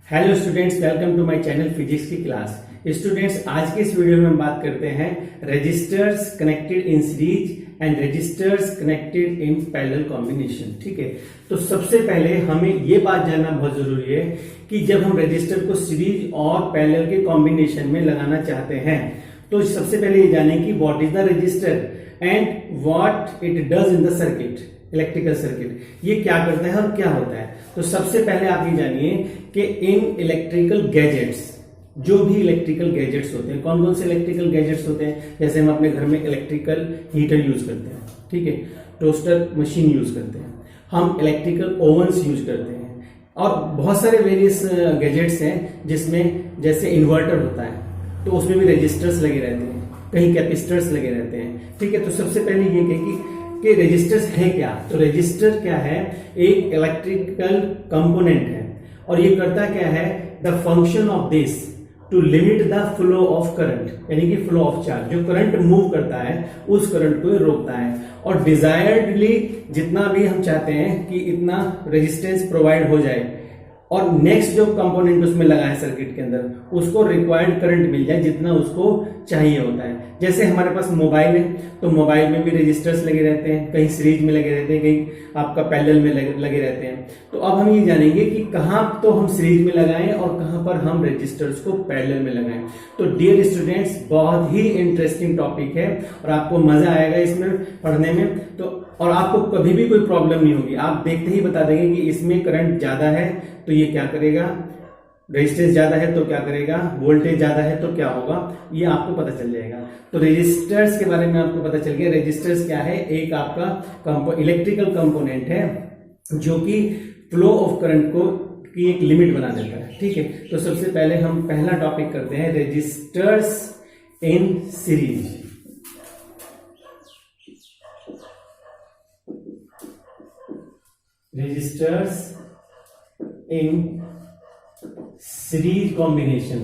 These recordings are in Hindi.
Hello students, welcome to my channel physics की क्लास। स्टूडेंट्स, आज के इस वीडियो में हम बात करते हैं resistors connected in series and resistors connected in parallel combination. ठीक है, तो सबसे पहले हमें ये बात जानना बहुत जरूरी है कि जब हम रजिस्टर को सीरीज और पैरेलल के कॉम्बिनेशन में लगाना चाहते हैं तो सबसे पहले ये जाने कि what is the register and what it does in the circuit, electrical circuit. ये क्या करता है और क्या होता है। तो सबसे पहले आप ये जानिए कि इन इलेक्ट्रिकल गैजेट्स, जो भी इलेक्ट्रिकल गैजेट्स होते हैं, कौन कौन से इलेक्ट्रिकल गैजेट्स होते हैं। जैसे हम अपने घर में इलेक्ट्रिकल हीटर यूज करते हैं, ठीक है, टोस्टर मशीन यूज करते हैं, हम इलेक्ट्रिकल ओवन्स यूज करते हैं और बहुत सारे वेरियस गैजेट्स हैं जिसमें जैसे इन्वर्टर होता है तो उसमें भी रजिस्टर्स लगे रहते हैं, कहीं कैपेसिटर्स लगे रहते हैं। ठीक है, तो सबसे पहले ये कहें कि रजिस्टर्स है क्या। तो रजिस्टर क्या है, एक इलेक्ट्रिकल कंपोनेंट है और ये करता क्या है, the function of this to limit the flow of current, यानी कि फ्लो ऑफ चार्ज, जो करंट मूव करता है उस करंट को रोकता है और डिजायर्डली जितना भी हम चाहते हैं कि इतना रेजिस्टेंस प्रोवाइड हो जाए और नेक्स्ट जो कंपोनेंट उसमें लगा है सर्किट के अंदर उसको रिक्वायर्ड करंट मिल जाए जितना उसको चाहिए होता है। जैसे हमारे पास मोबाइल है तो मोबाइल में भी रजिस्टर्स लगे रहते हैं, कहीं सीरीज में लगे रहते हैं, कहीं आपका पैरेलल में लगे रहते हैं। तो अब हम ये जानेंगे कि कहां तो हम सीरीज में लगाएं और कहां पर हम रजिस्टर्स को पैरेलल में लगाएं। तो डियर स्टूडेंट्स, बहुत ही इंटरेस्टिंग टॉपिक है और आपको मजा आएगा इसमें पढ़ने में। तो और आपको कभी भी कोई प्रॉब्लम नहीं होगी, आप देखते ही बता देंगे कि इसमें करंट ज्यादा है तो ये क्या करेगा, रेजिस्टेंस ज्यादा है तो क्या करेगा, वोल्टेज ज्यादा है तो क्या होगा, ये आपको पता चल जाएगा। तो रेजिस्टर्स के बारे में आपको पता चल गया। रेजिस्टर्स क्या है, एक आपका इलेक्ट्रिकल कंपोनेंट है जो कि फ्लो ऑफ करंट को की एक लिमिट बना देता है। ठीक है, तो सबसे पहले हम पहला टॉपिक करते हैं, resistors in series. Resistors in series combination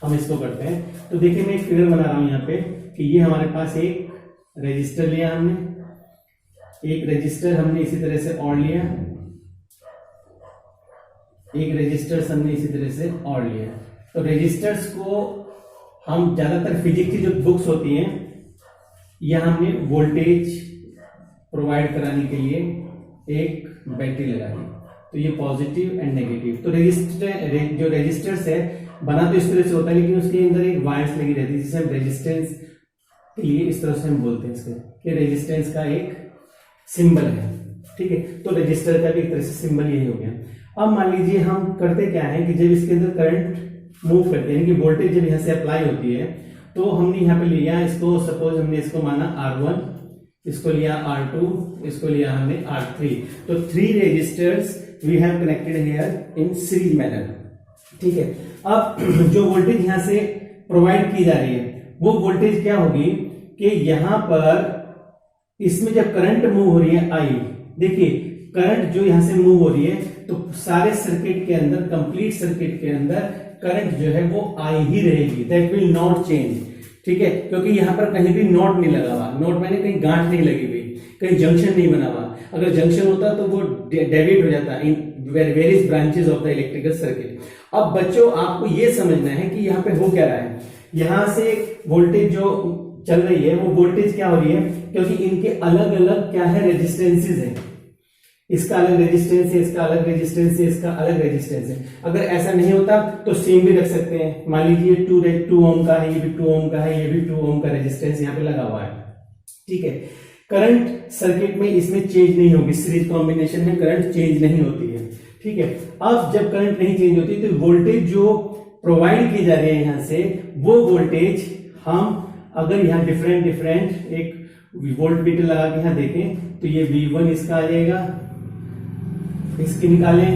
हम इसको करते हैं। तो देखिए मैं एक फिगर बना रहा हूं यहाँ पे कि ये हमारे पास एक रजिस्टर लिया हमने, एक रजिस्टर हमने इसी तरह से और लिया, एक रजिस्टर हमने इसी तरह से और लिया। तो रजिस्टर्स को हम ज्यादातर फिजिक्स की जो बुक्स होती हैं यहां हमने वोल्टेज प्रोवाइड कराने के लिए एक बैटरी लगा दी, तो ये पॉजिटिव एंड नेगेटिव। तो जो रजिस्टर्स है बना तो इस तरह से होता है लेकिन उसके अंदर एक वायर्स लगी रहती है जिसे हम रेजिस्टेंस के लिए इस तरह से हम बोलते हैं इसको कि रेजिस्टेंस का एक सिंबल है। ठीक है, तो रजिस्टर का भी एक तरह से सिंबल यही हो गया। अब मान लीजिए हम करते क्या है कि जब इसके अंदर करंट मूव करते हैं कि वोल्टेज जब यहां से अप्लाई होती है तो हमने यहाँ पे लिया इसको, सपोज हमने इसको माना R1, इसको लिया R2, इसको लिया हमने R3। तो 3 resistors we have connected here in series manner. ठीक है, अब जो वोल्टेज यहां से प्रोवाइड की जा रही है वो वोल्टेज क्या होगी कि यहां पर इसमें जब करंट मूव हो रही है I, देखिए करंट जो यहां से मूव हो रही है तो सारे सर्किट के अंदर, कंप्लीट सर्किट के अंदर करंट जो है वो I ही रहेगी, दैट विल नॉट चेंज। ठीक है, क्योंकि यहां पर कहीं भी नोट नहीं लगा हुआ, नोट मैंने कहीं गांठ नहीं लगी हुई, कहीं जंक्शन नहीं बना हुआ। अगर जंक्शन होता तो वो डेविएट हो जाता in various branches of the electrical circuit. अब बच्चों आपको ये समझना है कि यहाँ पे हो क्या रहा है, यहां से वोल्टेज जो चल रही है वो वोल्टेज क्या हो रही है, क्योंकि इनके अलग अलग क्या है, रेजिस्टेंसेज है। इसका अलग रेजिस्टेंस है, इसका अलग रेजिस्टेंस है, इसका अलग रेजिस्टेंस है। अगर ऐसा नहीं होता तो सेम भी रख सकते हैं। मान लीजिए 2 ओम का है, ये भी 2 ओम का है, ये भी 2 ओम का रेजिस्टेंस यहाँ पे लगा हुआ है। ठीक है, करंट सर्किट में इसमें चेंज नहीं होगी, सीरीज कॉम्बिनेशन में करंट चेंज नहीं होती है। ठीक है, अब जब करंट नहीं चेंज होती तो वोल्टेज जो प्रोवाइड की जा रही है यहां से वो वोल्टेज हम अगर यहाँ डिफरेंट एक वोल्ट मीटर लगा के यहां देखें तो ये V1 इसका आ जाएगा, इसकी निकालें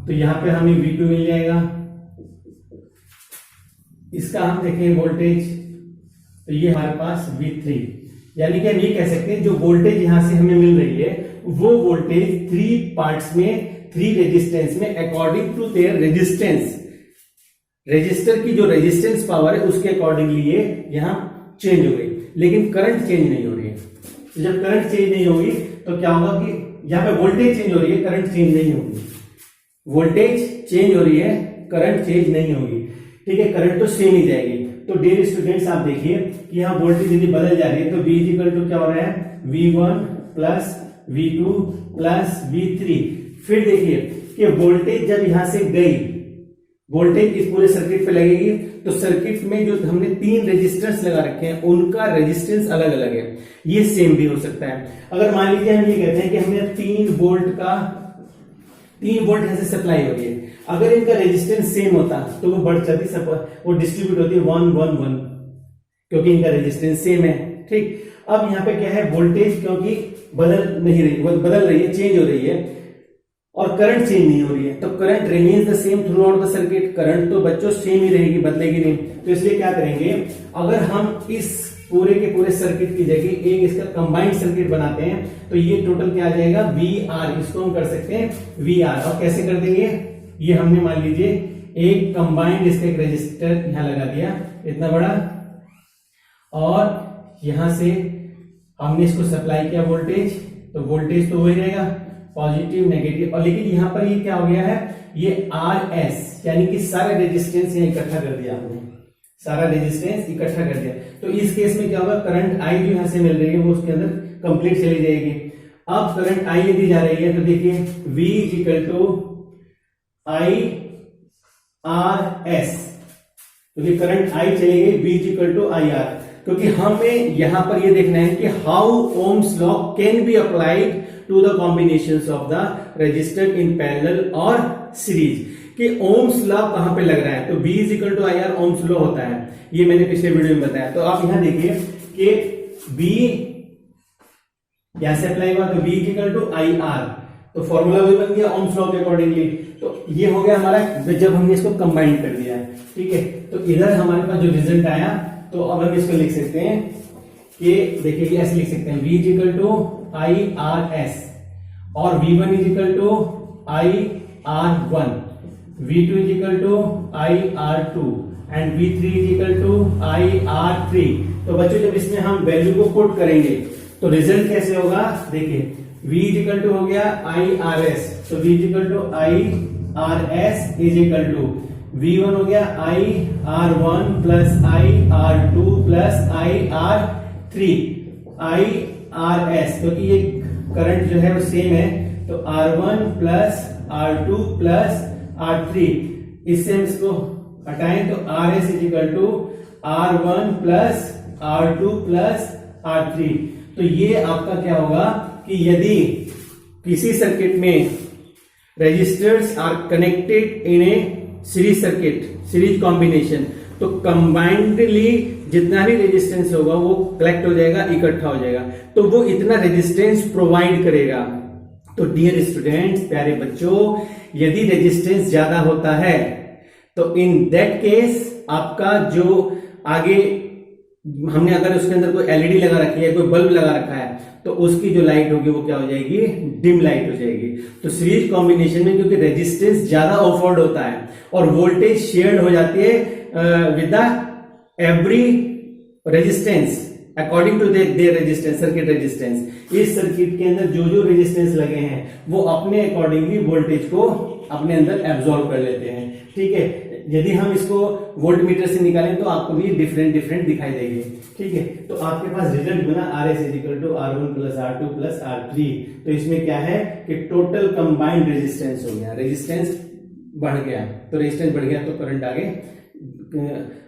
तो यहां पे हमें V2 मिल जाएगा, इसका हम देखें वोल्टेज तो ये हमारे पास V3। यानी कि हम ये कह सकते हैं जो वोल्टेज यहां से हमें मिल रही है वो वोल्टेज 3 पार्ट्स में, 3 रेजिस्टेंस में according to their resistance, resistor की जो रेजिस्टेंस पावर है उसके अकॉर्डिंगली ये यहां चेंज हो गई, लेकिन करंट चेंज नहीं हो रही है। तो जब करंट चेंज नहीं होगी तो क्या होगा कि यहाँ पे वोल्टेज चेंज हो रही है, करंट चेंज नहीं होगी। वोल्टेज चेंज हो रही है, करंट चेंज नहीं होगी, ठीक है, करंट तो सेम ही जाएगी। तो डियर स्टूडेंट्स आप देखिए कि यहाँ वोल्टेज यदि बदल जा रही है तो V इक्वल टू क्या हो रहा है, V1 plus V2 plus V3। फिर देखिए कि वोल्टेज जब यहां से गई, वोल्टेज इस पूरे सर्किट पे लगेगी, तो सर्किट में जो हमने 3 रेजिस्टेंस लगा रखे हैं उनका रेजिस्टेंस अलग अलग है, ये सेम भी हो सकता है। अगर मान लीजिए हम ये कहते हैं कि हमने 3 वोल्ट यहां से सप्लाई हो रही है, अगर इनका रेजिस्टेंस सेम होता तो वो बढ़ जाती, वो डिस्ट्रीब्यूट होती है 1 1 1, क्योंकि इनका रेजिस्टेंस सेम है, ठीक। अब यहाँ पे क्या है, वोल्टेज क्योंकि बदल रही है, चेंज हो रही है, और करंट चेंज नहीं हो रही है, तो current remains the same through out the circuit, current तो बच्चों सेम ही रहेगी, बदलेगी नहीं। तो इसलिए क्या करेंगे, अगर हम इस पूरे के पूरे सर्किट की जगह एक इसका कंबाइंड सर्किट बनाते हैं तो ये टोटल क्या आ जाएगा, VR, इसको हम कर सकते हैं VR। और कैसे कर देंगे, ये हमने मान लीजिए एक कंबाइंड इसका एक रजिस्टर यहां लगा दिया इतना बड़ा, और यहां से हमने इसको सप्लाई किया वोल्टेज, तो वोल्टेज तो वही रहेगा, पॉजिटिव नेगेटिव। और लेकिन यहां पर ये क्या हो गया है, ये RS यानी कि सारा रेजिस्टेंस यहां इकट्ठा कर दिया हमने, सारा रेजिस्टेंस इकट्ठा कर दिया। तो इस केस में क्या होगा, करंट I जो यहां से मिल रही है वो उसके अंदर कंप्लीट चली जाएगी। अब करंट I यदि जा रही है तो देखिए V इक्वल टू IRS, क्योंकि करंट I चली गई, V इक्वल टू IR, क्योंकि हमें यहां पर ये देखना है कि how Ohm's law can be applied to the combinations of the register in parallel और सीरीज, कि ओम्स लॉ कहां पे लग रहा है। तो V is equal to IR Ohm's law होता है, ये मैंने पिछले वीडियो में बताया। तो आप यहां देखिए कि V यहां से अप्लाई हुआ तो V is equal to IR, तो फॉर्मूला वही बन गया ओम्स लॉ के अकॉर्डिंगली। तो ये हो गया हमारा जब हमने इसको कंबाइन कर दिया, ठीक है। तो इधर हमारे पास जो रिजल्ट आया, तो अब हम इसको लिख सकते हैं कि देखिए ऐसे लिख सकते हैं, V is equal to IRS और V1 is equal to IR1, V2 is equal to IR2 and V3 is equal to IR3। तो बच्चों जब इसमें हम वैल्यू को पुट करेंगे तो रिजल्ट कैसे होगा, देखिए V is equal to हो गया IRS, तो V is equal to IRS is equal to V1 हो गया IR1 plus IR2 plus IR3 IRS, क्योंकि ये करंट जो है वो सेम है, तो R1 plus R2 plus R3, इससे हम इसको हटाएं तो RS is equal to R1 plus R2 plus R3। तो ये आपका क्या होगा कि यदि किसी सर्किट में resistors are connected in a series circuit, series combination, तो कंबाइंडली जितना भी रेजिस्टेंस होगा वो कलेक्ट हो जाएगा, इकट्ठा हो जाएगा, तो वो इतना रेजिस्टेंस प्रोवाइड करेगा। तो डियर स्टूडेंट्स, प्यारे बच्चों, यदि रेजिस्टेंस ज्यादा होता है तो इन दैट केस आपका जो आगे हमने अगर उसके अंदर कोई एलईडी लगा रखी है, कोई बल्ब लगा रखा है, तो उसकी जो लाइट होगी वो क्या हो जाएगी, डिम लाइट हो जाएगी। तो सीरीज कॉम्बिनेशन में क्योंकि रेजिस्टेंस ज्यादा ऑफर्ड होता है और वोल्टेज शेयर्ड हो जाती है with the every resistance according to their resistance, circuit resistance. इस सर्किट के अंदर जो जो रेजिस्टेंस लगे हैं वो अपने अकॉर्डिंगली वोल्टेज को अपने अंदर एब्जॉर्ब कर लेते हैं, ठीक है। यदि हम इसको वोल्ट मीटर से निकालें तो आपको भी डिफरेंट दिखाई देगी, ठीक है। तो आपके पास रिजल्ट बना RS is equal to R1 plus R2 plus R3। तो इसमें क्या है कि टोटल कंबाइंड रेजिस्टेंस हो गया, रेजिस्टेंस बढ़ गया, तो रेजिस्टेंस बढ़ गया तो करंट आगे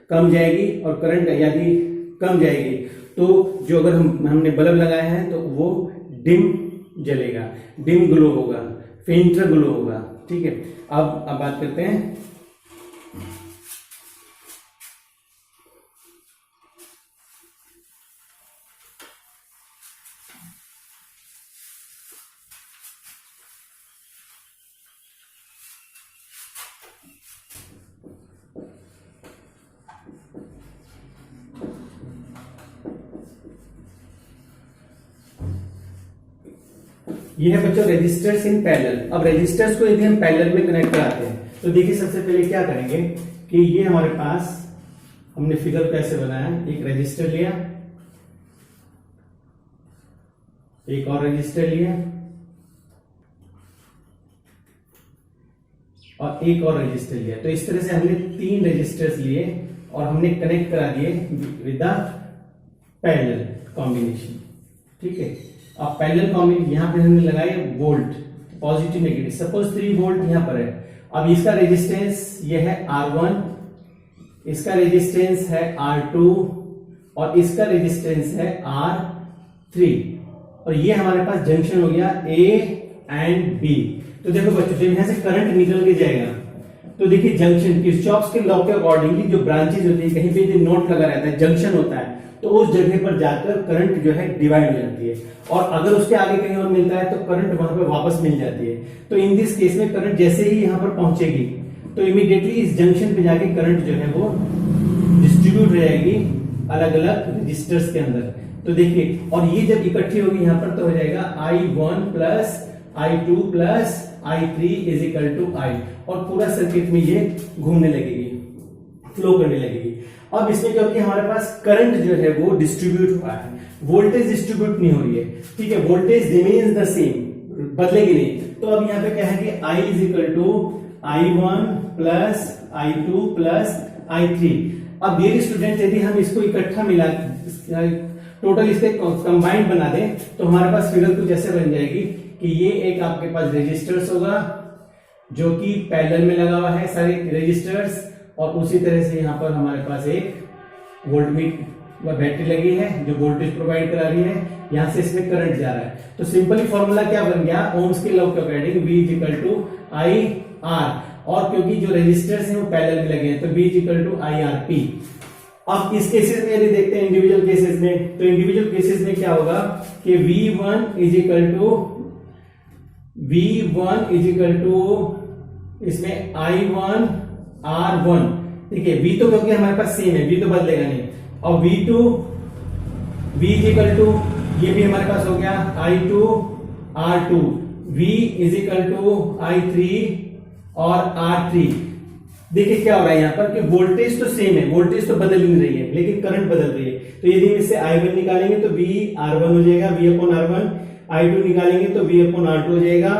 कम जाएगी, और करंट यदि कम जाएगी तो जो अगर हमने बल्ब लगाया है तो वो डिम जलेगा, डिम ग्लो होगा, फेंटर ग्लो होगा, ठीक है। अब बात करते हैं ये है बच्चों रेजिस्टर्स इन पैरेलल। अब रेजिस्टर्स को यदि हम पैरेलल में कनेक्ट कराते हैं तो देखिए सबसे पहले क्या करेंगे कि ये हमारे पास हमने फिगर कैसे बनाया, एक रेजिस्टर लिया, एक और रजिस्टर लिया, और एक और रजिस्टर लिया। तो इस तरह से हमने 3 रजिस्टर्स लिए और हमने कनेक्ट करा दिए विद द पैरेलल कॉम्बिनेशन। ठीक है, अब पैरेलल कॉम्बिनेशन यहां पे हमने लगाए volt, positive negative. Suppose 3 volt यहां पर है। अब इसका रेजिस्टेंस ये है R1, इसका रेजिस्टेंस है R2 और इसका रेजिस्टेंस है R3 और ये हमारे पास जंक्शन हो गया A एंड B। तो देखो बच्चों, जब यहां से करंट निकल के जाएगा तो देखिए जंक्शन किरचॉफ के लॉ के अकॉर्डिंगली जो ब्रांचेज होती है, कहीं पे जो नोट लगा रहता है, जंक्शन होता है, तो उस जगह पर जाकर करंट जो है डिवाइड हो जाती है और अगर उसके आगे कहीं और मिलता है तो करंट वहां पे वापस मिल जाती है। तो इन दिस केस में करंट जैसे ही यहां पर पहुंचेगी तो इमीडिएटली इस जंक्शन पे जाके करंट जो है वो डिस्ट्रीब्यूट रहेगी अलग अलग रजिस्टर्स के अंदर। तो देखिए, और ये जब इकट्ठी होगी यहां पर तो हो जाएगा I1 plus I2 plus I3 is equal to I, और पूरा सर्किट में ये घूमने लगेगी, फ्लो करने लगेगी। अब इसमें क्योंकि हमारे पास करंट जो है वो डिस्ट्रीब्यूट हुआ है, वोल्टेज डिस्ट्रीब्यूट नहीं हो रही है। ठीक है, वोल्टेज रिमेन्स द सेम, बदलेगी नहीं। तो अब यहाँ पे क्या है कि I is equal to I1 plus I2 plus I3। अब डियर स्टूडेंट, यदि हम इसको इकट्ठा मिला, टोटल इसके कंबाइंड बना दें तो हमारे पास फिगर कुछ ऐसे बन जाएगी कि ये एक आपके पास रेजिस्टर्स होगा जो कि पैरेलल में लगा हुआ है सारे रेजिस्टर्स, और उसी तरह से यहाँ पर हमारे पास एक वोल्टमीटर बैटरी लगी है जो वोल्टेज प्रोवाइड करा रही है, यहां से इसमें करंट जा रहा है। तो सिंपली फॉर्मूला क्या बन गया, ओम्स के लॉ के according V is equal to IR, और क्योंकि जो रेजिस्टर्स हैं वो पैरेलल में लगे हैं तो V is equal to IRP। अब इस केसेस में यदि देखते हैं इंडिविजुअल केसेस में, तो इंडिविजुअल केसेस में क्या होगा कि V1 इज इक्वल टू इसमें I1 R1। देखिए V तो क्योंकि हमारे पास सेम है, V तो बदलेगा नहीं, और V2 V is equal to ये भी हमारे पास हो गया I2 R2, V is equal to I3 और R3। देखिए क्या हो रहा है यहाँ पर कि वोल्टेज तो सेम है, वोल्टेज तो बदल नहीं रही है लेकिन करंट बदल रही है। तो यदि इससे I1 निकालेंगे तो V R1 हो जाएगा, V अपॉन R1, I2 निकालेंगे तो V अपॉन R2 हो जाएगा,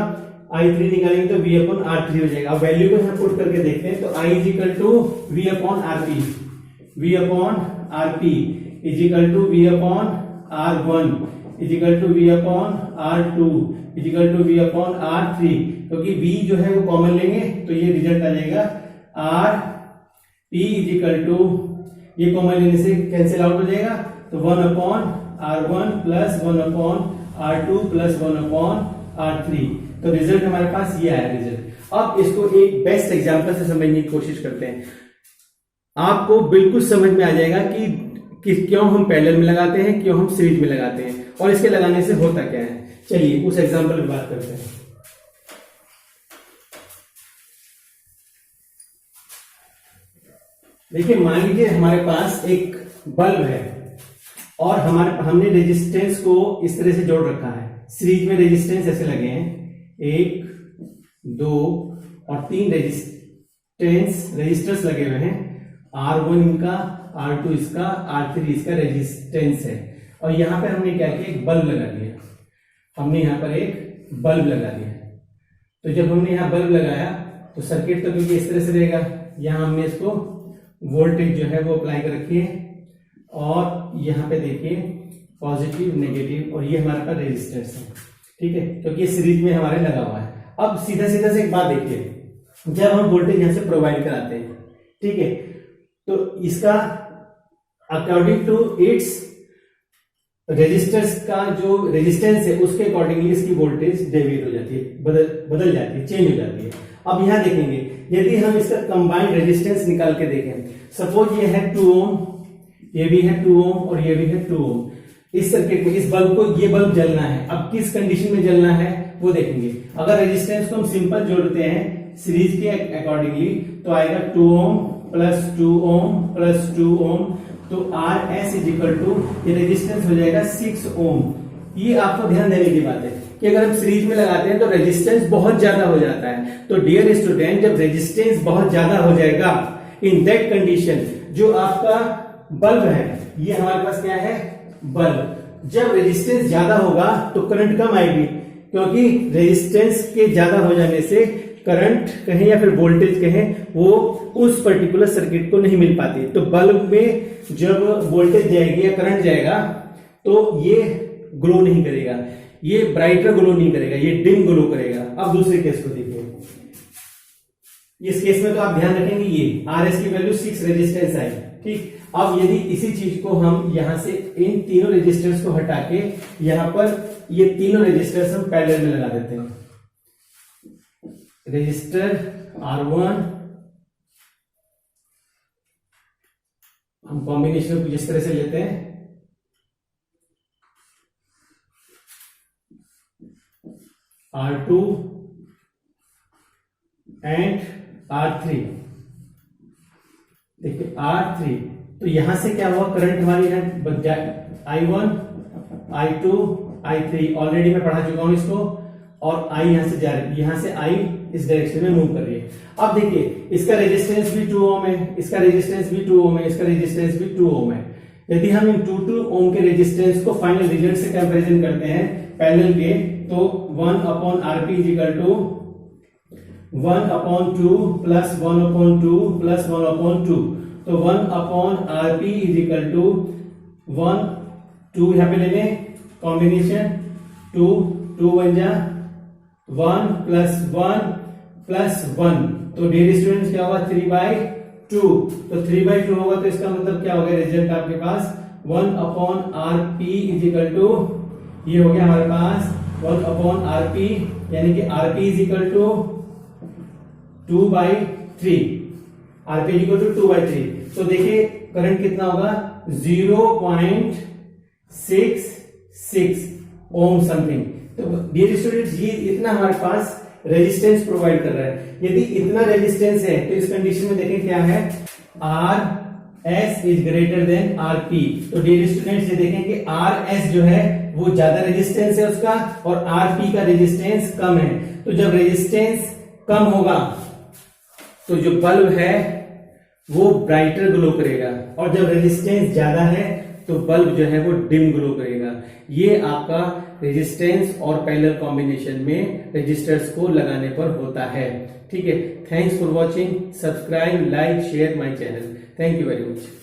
I3 निकालेंगे तो V अपॉन R3 हो जाएगा। अब वैल्यू को यहाँ पुट करके देखते हैं तो I is equal to V upon RP, V upon RP is equal to V upon R1 is equal to V upon R2 is equal to V upon R3, क्योंकि V जो है वो कॉमन लेंगे तो ये रिजल्ट आ जाएगा RP इज इक्वल टू, ये कॉमन लेने से कैंसिल आउट हो जाएगा तो 1 upon R1 plus 1 upon R2 plus 1 upon R3। तो रिजल्ट हमारे पास ये आया रिजल्ट। अब इसको एक बेस्ट एग्जांपल से समझने की कोशिश करते हैं, आपको बिल्कुल समझ में आ जाएगा कि क्यों हम पैरेलल में लगाते हैं, क्यों हम सीरीज में लगाते हैं और इसके लगाने से होता क्या है। चलिए उस एग्जांपल पे बात करते हैं। देखिए, मान लीजिए हमारे पास एक बल्ब है और हमने रेजिस्टेंस को इस तरह से जोड़ रखा है। सीरीज में रेजिस्टेंस ऐसे लगे हैं, 1 2 और 3 रेजिस्टर्स लगे हुए हैं। R1 इनका, R2 इसका, R3 इसका रेजिस्टेंस है, और यहां पर हमने क्या किया, एक बल्ब लगा दिया। हमने यहां पर एक बल्ब लगा दिया। तो जब हमने यहां बल्ब लगाया तो सर्किट तो क्योंकि इस तरह से रहेगा, यहां हमने इसको वोल्टेज जो है वो अप्लाई कर रखी है, और यहां पे देखिए पॉजिटिव नेगेटिव, और ये हमारे पास रेजिस्टेंस है। ठीक है, क्योंकि ये सीरीज में हमारे लगा हुआ है। अब सीधा सीधा से एक बात देखिए, जब हम वोल्टेज यहां से प्रोवाइड कराते हैं, ठीक है, तो इसका अकॉर्डिंग टू इट्स रेजिस्टर्स का जो रेजिस्टेंस है उसके अकॉर्डिंगली इसकी वोल्टेज डेविएट हो जाती है, बदल जाती है, चेंज हो जाती है। अब यहां देखेंगे, यदि हम इसका कंबाइंड रेजिस्टेंस निकाल के देखें, सपोज ये है 2 ओम, ये भी है 2 ओम और ये भी है 2 ओम। इस सर्किट में इस बल्ब को, ये बल्ब जलना है। अब किस कंडीशन में जलना है वो देखेंगे। अगर रेजिस्टेंस को हम सिंपल जोड़ते हैं सीरीज के अकॉर्डिंगली तो आएगा 2 ओम प्लस 2 ओम प्लस 2 ओम, तो RS इज इक्वल टू, ये रेजिस्टेंस हो जाएगा 6 ओम। ये आपको ध्यान देने की बात है कि अगर हम सीरीज में लगाते हैं तो रेजिस्टेंस बहुत ज्यादा हो जाता है। तो डियर स्टूडेंट, जब रेजिस्टेंस बहुत ज्यादा हो जाएगा, इन दैट कंडीशन जो आपका बल्ब है, ये हमारे पास क्या है, बल्ब, जब रेजिस्टेंस ज्यादा होगा तो करंट कम आएगी, क्योंकि रेजिस्टेंस के ज्यादा हो जाने से करंट कहें या फिर वोल्टेज कहें वो उस पर्टिकुलर सर्किट को नहीं मिल पाती। तो बल्ब में जब वोल्टेज जाएगी या करंट जाएगा तो ये ग्लो नहीं करेगा, ये ब्राइटर ग्लो नहीं करेगा, ये डिम ग्लो करेगा। अब दूसरे केस को देखिए, इस केस में तो आप ध्यान रखेंगे ये RS की वैल्यू 6 रेजिस्टेंस आई, ठीक। अब यदि इसी चीज को हम यहां से इन तीनों रेजिस्टर्स को हटा के यहां पर ये तीनों रेजिस्टर्स हम पैरेलल में लगा देते हैं, रेजिस्टर R1 हम कॉम्बिनेशन को जिस तरह से लेते हैं R2 एंड R3, देखिए R3, तो यहां से क्या हुआ, करंट हमारी I1 I2 I3 ऑलरेडी मैं पढ़ा चुका हूं इसको, और I यहां से जा रही है, यहां से I इस डायरेक्शन में मूव कर रही है। अब देखिए इसका रेजिस्टेंस भी 2 ओम है, इसका रेजिस्टेंस भी 2 ओम है, इसका रेजिस्टेंस भी 2 ओम है। यदि हम इन 2 ओम के रेजिस्टेंस को फाइनल रिजल्ट से कंपैरिजन करते हैं पैरेलल के, तो 1/RP is equal to 1/2 plus 1/2 plus 1/2, तो 1/RP इज इक्वल टू 1 2 यहां पे ले लें कॉम्बिनेशन 2 1 जा 1 प्लस 1 प्लस 1, तो डियर स्टूडेंट्स क्या होगा 3/2, तो 3/2 होगा तो इसका मतलब क्या होगा रिजल्ट आपके पास 1/RP इज इक्वल टू, ये हो गया हमारे पास 1/RP, यानी कि RP is equal to 2/3, RP is equal to 2/3। तो देखिए करंट कितना होगा 0.66 ओम समथिंग। तो डियर स्टूडेंट्स ये इतना हमारे पास रेजिस्टेंस प्रोवाइड कर रहा है। यदि इतना रेजिस्टेंस है तो इस कंडीशन में देखें क्या है, RS is greater than RP। तो डियर स्टूडेंट्स ये देखें कि RS जो है वो ज्यादा रेजिस्टेंस है उसका और RP का रेजिस्टेंस कम है। तो जब रेजिस्टेंस कम होगा तो जो बल्ब है वो ब्राइटर ग्लो करेगा, और जब रेजिस्टेंस ज्यादा है तो बल्ब जो है वो डिम ग्लो करेगा। ये आपका रेजिस्टेंस और पैरेलल कॉम्बिनेशन में रेजिस्टर्स को लगाने पर होता है, ठीक है। Thanks for watching, subscribe, like, share my channel. Thank you very much.